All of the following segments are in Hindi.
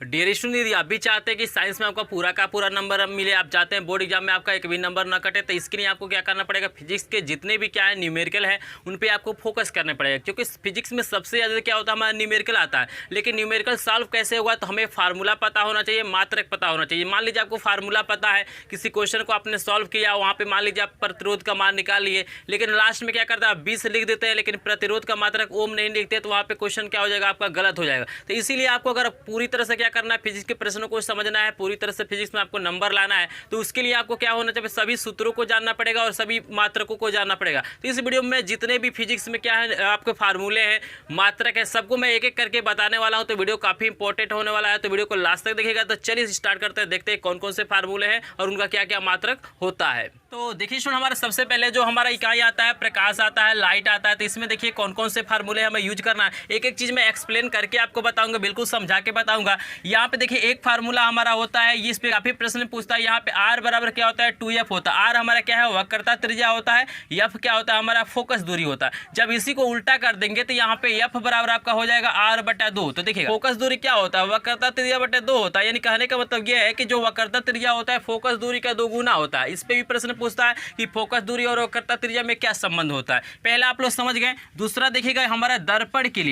डियर स्टूडेंट, यदि आप भी चाहते हैं कि साइंस में आपका पूरा का पूरा नंबर मिले, आप चाहते हैं बोर्ड एग्जाम में आपका एक भी नंबर ना कटे, तो इसके लिए आपको क्या करना पड़ेगा, फिजिक्स के जितने भी क्या है न्यूमेरिकल है उन पे आपको फोकस करना पड़ेगा। क्योंकि फिजिक्स में सबसे ज़्यादा क्या होता है, हमारा न्यूमेरिकल आता है। लेकिन न्यूमेरिकल सॉल्व कैसे होगा, तो हमें फार्मूला पता होना चाहिए, मात्रक पता होना चाहिए। मान लीजिए आपको फार्मूला पता है, किसी क्वेश्चन को आपने सॉल्व किया, वहाँ पे मान लीजिए आप प्रतिरोध का मान निकाल लिए, लेकिन लास्ट में क्या करता है, 20 लिख देते हैं, लेकिन प्रतिरोध का मात्रक ओम नहीं लिखते, तो वहाँ पे क्वेश्चन क्या हो जाएगा, आपका गलत हो जाएगा। तो इसीलिए आपको अगर पूरी तरह से क्या करना है, फिजिक्स के प्रश्नों को समझना है, पूरी तरह से फिजिक्स में आपको नंबर लाना है, तो उसके लिए आपको क्या होना चाहिए, सभी सूत्रों को जानना पड़ेगा और सभी मात्रकों को जानना पड़ेगा। तो इस वीडियो में जितने भी फिजिक्स में क्या है आपके फार्मूले हैं, मात्रक है, सबको मैं एक एक करके बताने वाला हूं। तो वीडियो काफी इंपॉर्टेंट होने वाला है, तो वीडियो को लास्ट तक देखिएगा। तो चलिए स्टार्ट करते हैं, देखते हैं कौन कौन से फार्मूले हैं और उनका क्या क्या मात्रक होता है। तो देखिए सुन, हमारा सबसे पहले जो हमारा इकाई आता है, प्रकाश आता है, लाइट आता है। तो इसमें देखिए कौन कौन से फार्मूले हमें यूज करना है, एक एक चीज मैं एक्सप्लेन करके आपको बताऊंगा, बिल्कुल समझा के बताऊंगा। यहाँ पे देखिए एक फार्मूला हमारा होता है, इस पे काफी प्रश्न पूछता है। यहाँ पे आर बराबर क्या होता है, 2f होता है। आर हमारा क्या है, वक्रता त्रिज्या होता है। एफ क्या होता है, हमारा फोकस दूरी होता है। जब इसी को उल्टा कर देंगे तो यहाँ पे एफ बराबर आपका हो जाएगा r/2। तो देखिए फोकस दूरी क्या होता है, वक्रता त्रिज्या बटे 2 होता है। यानी कहने का मतलब यह है कि जो वक्रता त्रिज्या होता है फोकस दूरी का 2 गुना होता है। इस पे भी प्रश्न पूछता है कि फोकस दूरी और वक्रता त्रिज्या में क्या संबंध होता है। पहला आप लोग समझ गए। दूसरा देखिएगा हमारा दर्पण के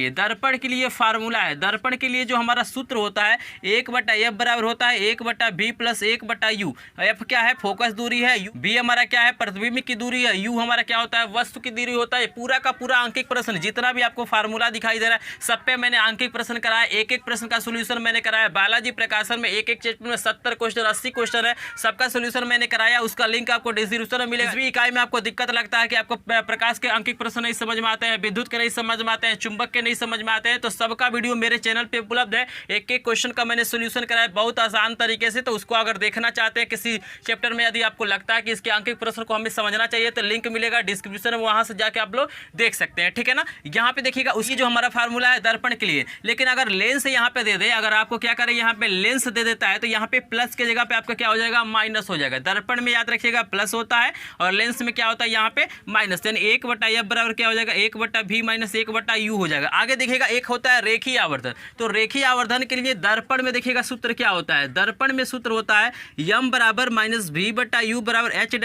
लिए फार्मूला है। दर्पण के लिए जो हमारा सूत्र होता है 1/f बराबर होता है 1/b + 1/u। f क्या है, फोकस दूरी है। b हमारा क्या है, प्रतिबिंब की दूरी है। u हमारा क्या होता है, वस्तु की दूरी होता है। पूरा का पूरा अंकित प्रश्न जितना भी आपको फार्मूला दिखाई दे रहा है सब पे मैंने अंकित प्रश्न कराया, एक एक प्रश्न का सोल्यूशन मैंने कराया। बालाजी प्रकाशन में एक एक चैप्टर में 70 क्वेश्चन 80 क्वेश्चन है, सबका सोल्यूशन मैंने कराया। उसका लिंक आपको डिस्क्रिप्शन में मिलेगा। इस इकाई में आपको दिक्कत लगता है कि आपको प्रकाश के अंकित प्रश्न नहीं समझ में आते हैं, विद्युत के नहीं समझ में आते हैं, चुंबक के नहीं समझ में आते हैं, तो सबका वीडियो मेरे चैनल पे उपलब्ध है। एक एक क्वेश्चन का मैंने सोल्यूशन कराया बहुत आसान तरीके से। तो उसको अगर देखना चाहते हैं किसी चैप्टर में, यदि आपको लगता है कि इसके अंकित प्रश्न को हमें समझना चाहिए, तो लिंक मिलेगा डिस्क्रिप्शन में, वहां से जाके आप लोग देख सकते हैं, ठीक है ना। यहाँ पे देखिएगा उसी जो हमारा फार्मूला है दर्पण के लिए। लेकिन अगर लेंस यहाँ पे दे दे, अगर आपको क्या करें यहाँ पे लेंस दे देता है, तो यहाँ पे प्लस के जगह पे आपका क्या हो जाएगा, माइनस हो जाएगा। दर्पण में याद रखिएगा प्लस होता है और लेंस में क्या होता है, यहाँ पे माइनस। यानी 1/f बराबर क्या हो जाएगा, 1/v - 1/u हो जाएगा। आगे देखिएगा एक होता है रेखीय आवर्धन। तो रेखीय आवर्धन के लिए दर्पण में देखिएगा सूत्र क्या होता है, दर्पण में सूत्र होता है m बराबर -v/u बराबर h'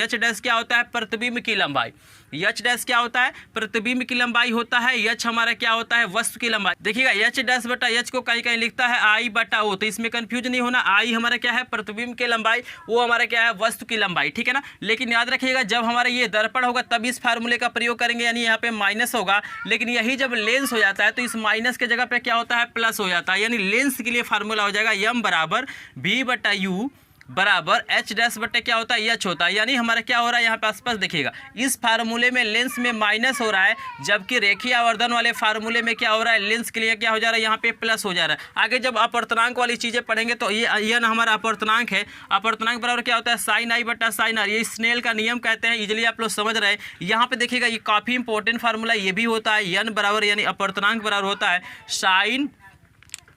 h डैश क्या होता है, प्रतिबिंब की लंबाई। h डैश क्या होता है, प्रतिबिंब की लंबाई होता है। h हमारा क्या होता है, वस्तु की लंबाई। देखिएगा h' को कहीं कहीं लिखता है I/O, तो इसमें कंफ्यूज नहीं होना। I हमारा क्या है, प्रतिबिंब की लंबाई, वो हमारा क्या है, वस्तु की लंबाई, ठीक है ना। लेकिन याद रखिएगा जब हमारा ये दर्पण होगा तब इस फार्मूले का प्रयोग करेंगे, यानी यहाँ पे माइनस होगा। लेकिन यही जब लेंस हो जाता है तो इस माइनस के जगह पे क्या होता है, प्लस हो जाता है। यानी लेंस के लिए फार्मूला हो जाएगा m बराबर v/u बराबर h' बटे क्या होता है, h होता है। यानी हमारा क्या हो रहा है, यहाँ पे आसपास देखिएगा इस फार्मूले में लेंस में माइनस हो रहा है, जबकि रेखीय आवर्धन वाले फार्मूले में क्या हो रहा है, लेंस के लिए क्या हो जा रहा है, यहाँ पे प्लस हो जा रहा है। आगे जब अपवर्तनांक वाली चीजें पढ़ेंगे तो ये ना हमारा अपवर्तनांक है। अपवर्तनांक बराबर क्या होता है, sin I/sin r। ये स्नेल का नियम कहते हैं, इजिली आप लोग समझ रहे हैं। यहाँ पे देखिएगा ये काफी इंपॉर्टेंट फार्मूला ये भी होता है। n बराबर यानी अपवर्तनांक बराबर होता है sin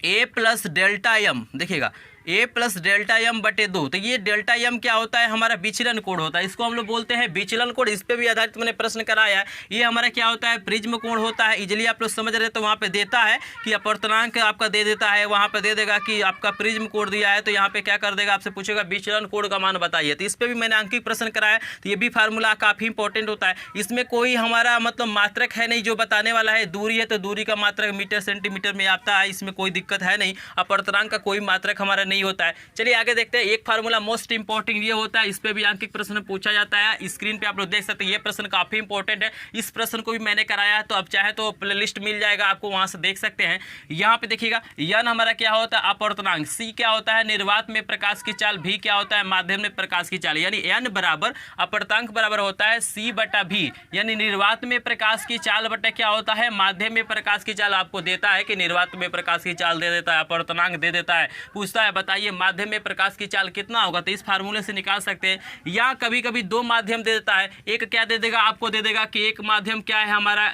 a + Δm। देखिएगा a + Δm/2। तो ये Δm क्या होता है, हमारा विचलन कोण होता है। इसको हम लोग बोलते हैं विचलन कोण। इस पे भी आधारित मैंने प्रश्न कराया है। ये हमारा क्या होता है, प्रिज्म कोण होता है। इजिली आप लोग समझ रहे हैं। तो वहाँ पे देता है कि अपवर्तनांक आपका दे देता है, वहाँ पे दे देगा कि आपका प्रिज्म कोण दिया है, तो यहाँ पे क्या कर देगा, आपसे पूछेगा विचलन कोण का मान बताइए। तो इस पे भी मैंने अंकित प्रश्न कराया। तो ये भी फार्मूला काफी इंपॉर्टेंट होता है। इसमें कोई हमारा मतलब मात्रक है नहीं जो बताने वाला है। दूरी है तो दूरी का मात्रक मीटर सेंटीमीटर में आता है, इसमें कोई दिक्कत है नहीं। अपवर्तनांक का कोई मात्रक हमारा नहीं होता है। चलिए आगे देखते हैं। एक फार्मूला मोस्ट इंपॉर्टेंट ये होता है, इस पे भी अंकित प्रश्न पूछा जाता है। स्क्रीन पे आप लोग देख सकते हैं, ये प्रश्न काफी इंपॉर्टेंट है। इस प्रश्न को भी मैंने कराया है, तो अब चाहे तो प्लेलिस्ट मिल जाएगा आपको, वहां से देख सकते हैं। यहाँ पे देखिएगा n हमारा क्या होता है, अपवर्तनांक। c क्या होता है, निर्वात में प्रकाश की चाल। v क्या होता है, माध्यम में प्रकाश की चाल। यानी n बराबर अपवर्तनांक बराबर होता है c/v। यानी निर्वात में प्रकाश की चाल बटे क्या होता है, माध्यम में प्रकाश की चाल। आपको देता है कि निर्वात में प्रकाश की चाल दे देता है, अपवर्तनांक दे देता है, पूछता है बताइए माध्यम में प्रकाश की चाल कितना होगा। तो इस फार्मूले से निकाल सकते हैं। या कभी कभी दो माध्यम दे देता है। एक क्या दे देगा, आपको दे देगा कि एक माध्यम क्या है हमारा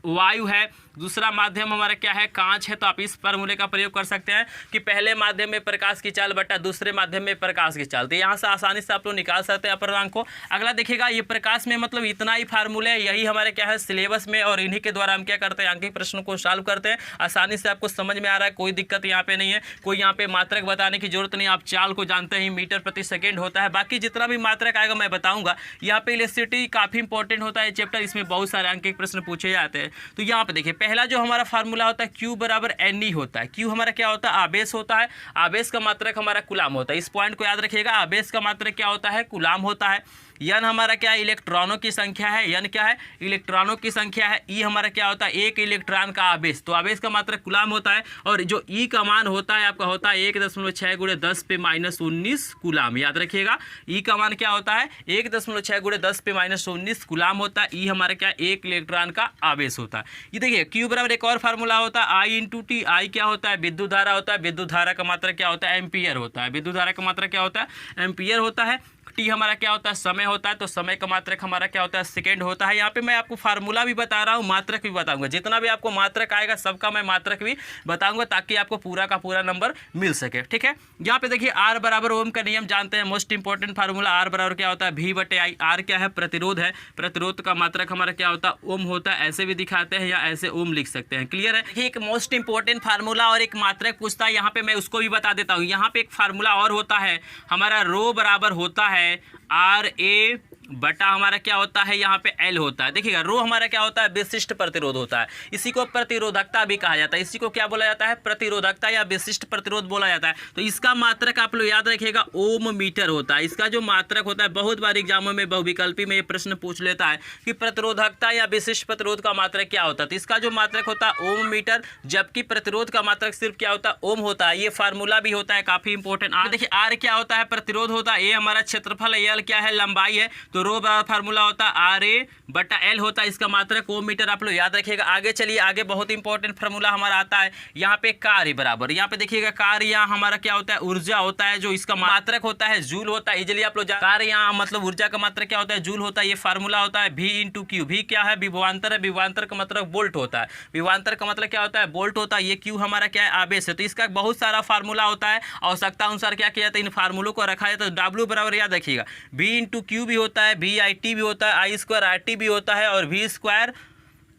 वायु है दूसरा माध्यम हमारा क्या है, कांच है। तो आप इस फार्मूले का प्रयोग कर सकते हैं कि पहले माध्यम में प्रकाश की चाल बटा दूसरे माध्यम में प्रकाश की चाल। तो यहाँ से आसानी से आप लोग निकाल सकते हैं अपूर्णांक को। अगला देखिएगा, ये प्रकाश में मतलब इतना ही फार्मूले है, यही हमारे क्या है सिलेबस में, और इन्हीं के द्वारा हम क्या करते हैं अंकित प्रश्नों को सॉल्व करते हैं। आसानी से आपको समझ में आ रहा है, कोई दिक्कत यहाँ पे नहीं है, कोई यहाँ पे मात्रक बताने की जरूरत नहीं। आप चाल को जानते हैं, मीटर प्रति सेकेंड होता है। बाकी जितना भी मात्रक आएगा मैं बताऊंगा। यहाँ पे इलेक्ट्रिसिटी काफी इंपॉर्टेंट होता है चैप्टर, इसमें बहुत सारे अंकित प्रश्न पूछे जाते हैं। तो यहाँ पे देखिए, पहला जो हमारा फार्मूला होता है Q बराबर NE होता है। Q हमारा क्या होता है, आवेश होता है। आवेश का मात्रक हमारा कूलाम होता है। इस पॉइंट को याद रखिएगा, आवेश का मात्रक क्या होता है, कूलाम होता है। N हमारा क्या है, इलेक्ट्रॉनों की संख्या है। N क्या है, इलेक्ट्रॉनों की संख्या है। E हमारा क्या होता है, एक इलेक्ट्रॉन का आवेश। तो आवेश का मात्रक कूलाम होता है। और जो E का मान होता है आपका होता है 1.6 × 10 पे -19 कूलाम। याद रखिएगा, E का मान क्या होता है, 1.6 × 10 पे -19 कूलाम होता है। E हमारा क्या, एक इलेक्ट्रॉन का आवेश होता है। ये देखिए Q बराबर एक और फार्मूला होता है I × T। I क्या होता है, विद्युत धारा होता है। विद्युत धारा का मात्रक क्या होता है, एम्पियर होता है। विद्युत धारा का मात्रक क्या होता है, एम्पियर होता है। टी हमारा क्या होता है, समय होता है। तो समय का मात्रक हमारा क्या होता है, सेकंड होता है। यहाँ पे मैं आपको फार्मूला भी बता रहा हूँ, मात्रक भी बताऊंगा। जितना भी आपको मात्रक आएगा सबका मैं मात्रक भी बताऊंगा, ताकि आपको पूरा का पूरा नंबर मिल सके। ठीक है, यहाँ पे देखिए R बराबर ओम का नियम जानते हैं, मोस्ट इंपॉर्टेंट फार्मूला। R बराबर क्या होता है, V/I। R क्या है, प्रतिरोध है। प्रतिरोध का मात्रक हमारा क्या होता है, ओम होता है। ऐसे भी दिखाते हैं या ऐसे ओम लिख सकते हैं। क्लियर है। देखिए, एक मोस्ट इंपॉर्टेंट फार्मूला और एक मात्रक पूछता है, यहाँ पे मैं उसको भी बता देता हूँ। यहाँ पे एक फार्मूला और होता है हमारा, रो बराबर होता है RA बटा हमारा क्या होता है, यहाँ पे L होता है। देखिएगा, रो हमारा क्या होता है, विशिष्ट प्रतिरोध होता है। इसी को प्रतिरोधकता भी कहा जाता है। इसी को क्या बोला जाता है, प्रतिरोधकता या विशिष्ट प्रतिरोध बोला जाता है। तो इसका मात्रक आप लोग याद रखिएगा, ओम मीटर होता है। इसका जो मात्रक होता है, बहुत बार एग्जामों में बहुविकल्पी में ये प्रश्न पूछ लेता है कि प्रतिरोधकता या विशिष्ट प्रतिरोध का मात्रक क्या होता है। तो इसका जो मात्रक होता है ओम मीटर, जबकि प्रतिरोध का मात्रक सिर्फ क्या होता है, ओम होता है। ये फार्मूला भी होता है, काफी इंपॉर्टेंट। देखिए, R क्या होता है, प्रतिरोध होता है। ए हमारा क्षेत्रफल है, L क्या है, लंबाई है। तो रो बराबर फार्मूला होता है RA बटा L होता है। इसका मात्रक ओम मीटर आप लोग याद रखिएगा। आगे चलिए, आगे बहुत इंपॉर्टेंट फार्मूला हमारा आता है। यहाँ पे कार्य बराबर, यहाँ पे देखिएगा कार्य यहाँ हमारा क्या होता है, ऊर्जा होता है। जो इसका मात्रक होता है जूल होता है। इजिली आप लोग कार्य यहाँ मतलब ऊर्जा का मात्रक क्या होता है, जूल होता है। ये फार्मूला होता है V × Q। V क्या है, विभवांतर है। विभवांतर का मतलब वोल्ट होता है। विभवांतर का मतलब क्या होता है, वोल्ट होता है। ये Q हमारा क्या है, आवेश है। तो इसका बहुत सारा फार्मूला होता है। आवश्यकता अनुसार क्या किया जाता है, इन फार्मूलों को रखा जाता है। तो W बराबर याद रखिएगा, V × Q भी होता है, VIT भी होता है, I² RT भी होता है, और V²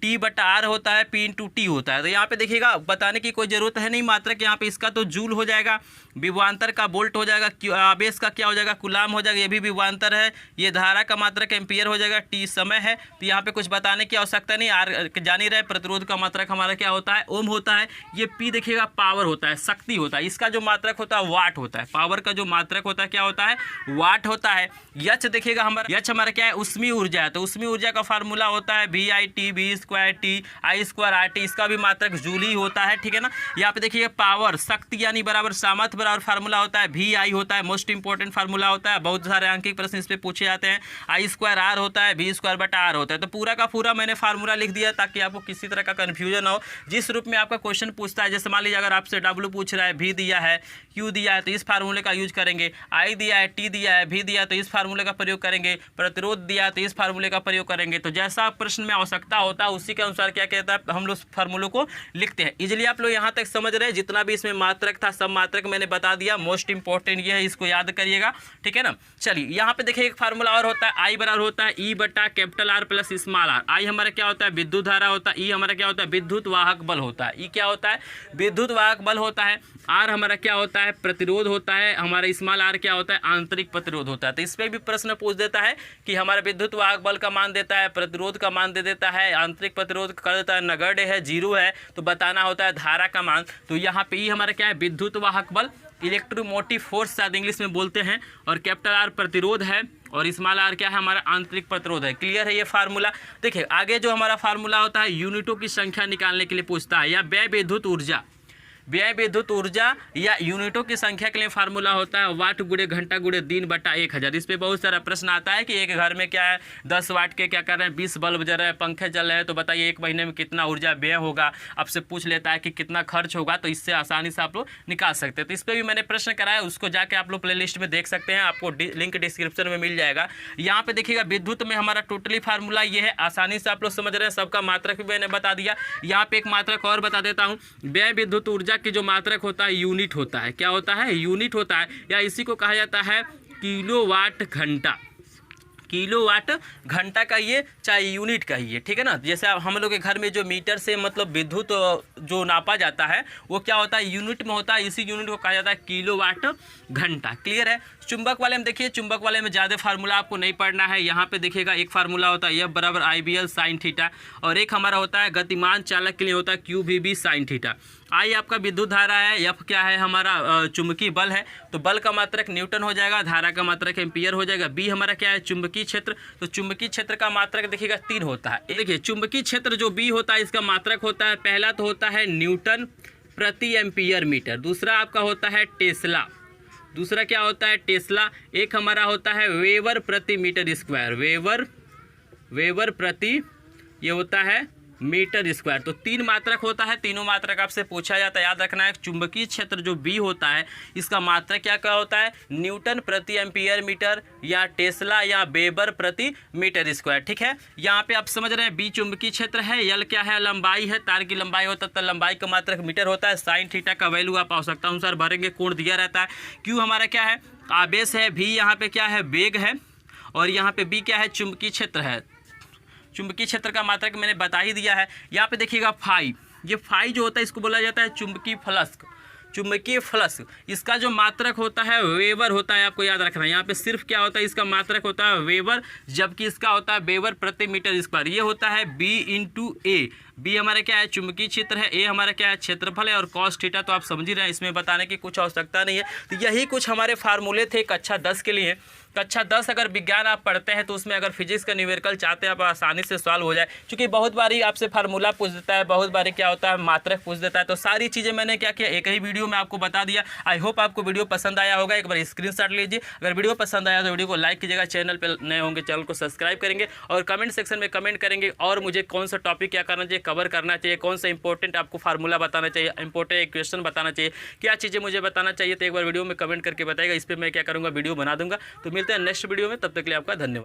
T/R होता है, P × T होता है। तो यहाँ पे देखिएगा, बताने की कोई जरूरत है नहीं मात्रक। यहाँ पे इसका तो जूल हो जाएगा, विभवांतर का वोल्ट हो जाएगा, आवेश का क्या हो जाएगा, कूलाम हो जाएगा। ये भी विभवांतर है। ये धारा का मात्रक एम्पियर हो जाएगा। T समय है। तो यहाँ पे कुछ बताने की आवश्यकता नहीं। R जान ही रहे, प्रतिरोध का मात्रक हमारा क्या होता है, ओम होता है। ये P देखिएगा, पावर होता है, शक्ति होता है। इसका जो मात्रक होता है वाट होता है। पावर का जो मात्रक होता है क्या होता है, वाट होता है। यच देखिएगा, हमारा यच हमारा क्या है, ऊष्मीय ऊर्जा है। तो ऊष्मीय ऊर्जा का फार्मूला होता है VIT, V² T, I² RT। इसका भी मात्रक जूल ही होता है। ठीक है ना। यहाँ पे देखिए, पावर शक्ति यानी बराबर सामर्थ्य बराबर फार्मूला होता है VI होता है। मोस्ट इंपॉर्टेंट फार्मूला होता है। बहुत सारे अंकित प्रश्न इस पे पूछे जाते हैं। I² R होता है, V²/R होता है। तो पूरा का पूरा मैंने फार्मूला लिख दिया, ताकि आपको किसी तरह का कंफ्यूजन ना हो। जिस रूप में आपका क्वेश्चन पूछता है, जैसे मान लीजिए अगर आपसे W पूछ रहा है, V दिया है, Q दिया है, तो इस फार्मूले का यूज करेंगे। I दिया है, T दिया है, V दिया है, तो इस फार्मूले का प्रयोग करेंगे। प्रतिरोध दिया है, तो इस फार्मूले का प्रयोग करेंगे। तो जैसा प्रश्न में आवश्यकता होता है, उसी के अनुसार क्या कहता है, हम लोग फार्मूलों को लिखते हैं। इजिली आप लोग यहाँ तक समझ रहे हैं। जितना भी इसमें मात्रक था, सब मात्रक मैंने बता दिया। मोस्ट इंपॉर्टेंट ये है, इसको याद करिएगा। ठीक है ना। चलिए, यहाँ पे देखिए, एक फार्मूला और होता है, I बराबर होता है E/R plus small r। I हमारा क्या होता है, विद्युत धारा होता है। E हमारा क्या होता है, विद्युत वाहक बल होता है। E क्या होता है, विद्युत वाहक बल होता है। R हमारा क्या होता है, प्रतिरोध होता है। हमारा स्मॉल r क्या होता है, आंतरिक प्रतिरोध होता है। तो इस पर भी प्रश्न पूछ देता है कि हमारा विद्युत वाहक बल का मान देता है, प्रतिरोध का मान दे देता है, आंतरिक प्रतिरोध कर देता है, नगण्य है, जीरो है। तो बताना होता है धारा का मान। तो यहाँ पे E हमारा क्या है, विद्युत वाहक बल, इलेक्ट्रोमोटिव फोर्स शायद इंग्लिश में बोलते हैं, और R प्रतिरोध है, और स्मॉल r क्या है, हमारा आंतरिक प्रतिरोध है। क्लियर है ये फार्मूला। देखिए, आगे जो हमारा फार्मूला होता है, यूनिटों की संख्या निकालने के लिए पूछता है, या व्यय विद्युत ऊर्जा। व्यय विद्युत ऊर्जा या यूनिटों की संख्या के लिए फार्मूला होता है वाट गुणे घंटा गुणे दिन बटा 1000। इस पर बहुत सारा प्रश्न आता है कि एक घर में क्या है 10 वाट के क्या कर रहे हैं 20 बल्ब जल रहे हैं, पंखे चल रहे हैं, तो बताइए एक महीने में कितना ऊर्जा व्यय होगा। आपसे पूछ लेता है कि कितना खर्च होगा, तो इससे आसानी से आप लोग निकाल सकते हैं। तो इस पर भी मैंने प्रश्न कराया, उसको जाके आप लोग प्लेलिस्ट में देख सकते हैं, आपको लिंक डिस्क्रिप्शन में मिल जाएगा। यहाँ पे देखिएगा विद्युत में हमारा टोटली फार्मूला ये है, आसानी से आप लोग समझ रहे हैं। सबका मात्रक भी मैंने बता दिया। यहाँ पे एक मात्रक और बता देता हूँ, व्यय विद्युत ऊर्जा की जो मात्रक होता है यूनिट होता है। क्या होता है? यूनिट होता है, या इसी को कहा जाता है किलोवाट घंटा। किलोवाट घंटा कहिए चाहे यूनिट कहिए, ठीक है ना। जैसे हम लोग के घर में जो मीटर से मतलब विद्युत जो नापा जाता है वो क्या होता है? यूनिट में होता है। इसी यूनिट को कहा जाता है किलोवाट घंटा। क्लियर है। चुंबक वाले में देखिए, चुंबक वाले में ज़्यादा फार्मूला आपको नहीं पढ़ना है। यहाँ पे देखिएगा एक फार्मूला होता है F बराबर IBL साइन थीटा, और एक हमारा होता है गतिमान चालक के लिए होता है QVB साइन थीटा। I आपका विद्युत धारा है, F क्या है हमारा चुंबकीय बल है, तो बल का मात्रक न्यूटन हो जाएगा, धारा का मात्रक एम्पियर हो जाएगा। B हमारा क्या है? चुंबकीय क्षेत्र, तो चुंबकीय क्षेत्र का मात्रक देखिएगा 3 होता है। देखिए चुंबकीय क्षेत्र जो B होता है इसका मात्रक होता है, पहला तो होता है न्यूटन प्रति एम्पियर मीटर, दूसरा आपका होता है टेस्ला, दूसरा क्या होता है? टेस्ला। एक हमारा होता है वेबर प्रति मीटर स्क्वायर, वेबर प्रति ये होता है मीटर स्क्वायर। तो 3 मात्रक होता है, तीनों मात्रक आपसे पूछा जाता है, याद रखना है। चुंबकीय क्षेत्र जो B होता है इसका मात्रक क्या होता है? न्यूटन प्रति एम्पियर मीटर, या टेस्ला, या वेबर प्रति मीटर स्क्वायर। ठीक है, यहाँ पे आप समझ रहे हैं। B चुंबकीय क्षेत्र है, L क्या है? लंबाई है, तार की लंबाई होता है, तो लंबाई का मात्रक मीटर होता है। साइन थीटा का वैल्यू आप आवश्यकता अनुसार भरेंगे, कोण दिया रहता है। Q हमारा क्या है? आवेश है। V यहाँ पे क्या है? वेग है, और यहाँ पे B क्या है? चुंबकीय क्षेत्र है। चुंबकीय क्षेत्र का मात्रक मैंने बता ही दिया है। यहाँ पे देखिएगा फाई, ये फाई जो होता है इसको बोला जाता है चुंबकीय फ्लक्स। चुंबकीय फ्लक्स इसका जो मात्रक होता है वेबर होता है, आपको याद रखना है। यहाँ पे सिर्फ क्या होता है? इसका मात्रक होता है वेबर, जबकि इसका होता है वेबर प्रति मीटर स्क्वायर। ये होता है B × A। B हमारा क्या है? चुंबकीय क्षेत्र है, A हमारा क्या है? क्षेत्रफल है, और cos थीटा तो आप समझ ही रहे हैं, इसमें बताने की कुछ आवश्यकता नहीं है। तो यही कुछ हमारे फार्मूले थे कक्षा 10 के लिए। कक्षा 10 अगर विज्ञान आप पढ़ते हैं तो उसमें अगर फिजिक्स का न्यूमेरिकल चाहते हैं आप आसानी से सॉल्व हो जाए, क्योंकि बहुत बारी आपसे फार्मूला पूछ देता है, बहुत बारी क्या होता है मात्रक पूछ देता है। तो सारी चीज़ें मैंने क्या किया एक ही वीडियो में आपको बता दिया। आई होप आपको वीडियो पसंद आया होगा। एक बार स्क्रीनशॉट लीजिए, अगर वीडियो पसंद आया तो वीडियो को लाइक कीजिएगा, चैनल पर नए होंगे चैनल को सब्सक्राइब करेंगे, और कमेंट सेक्शन में कमेंट करेंगे और मुझे कौन सा टॉपिक क्या करना चाहिए, कवर करना चाहिए, कौन सा इंपॉर्टेंट आपको फार्मूला बताना चाहिए, इंपॉर्टेंट इक्वेशन बताना चाहिए, क्या चीज़ें मुझे बताना चाहिए, तो एक बार वीडियो में कमेंट करके बताइएगा। इस पर मैं क्या करूँगा वीडियो बना दूंगा। तो मिलते हैं नेक्स्ट वीडियो में, तब तक के लिए आपका धन्यवाद।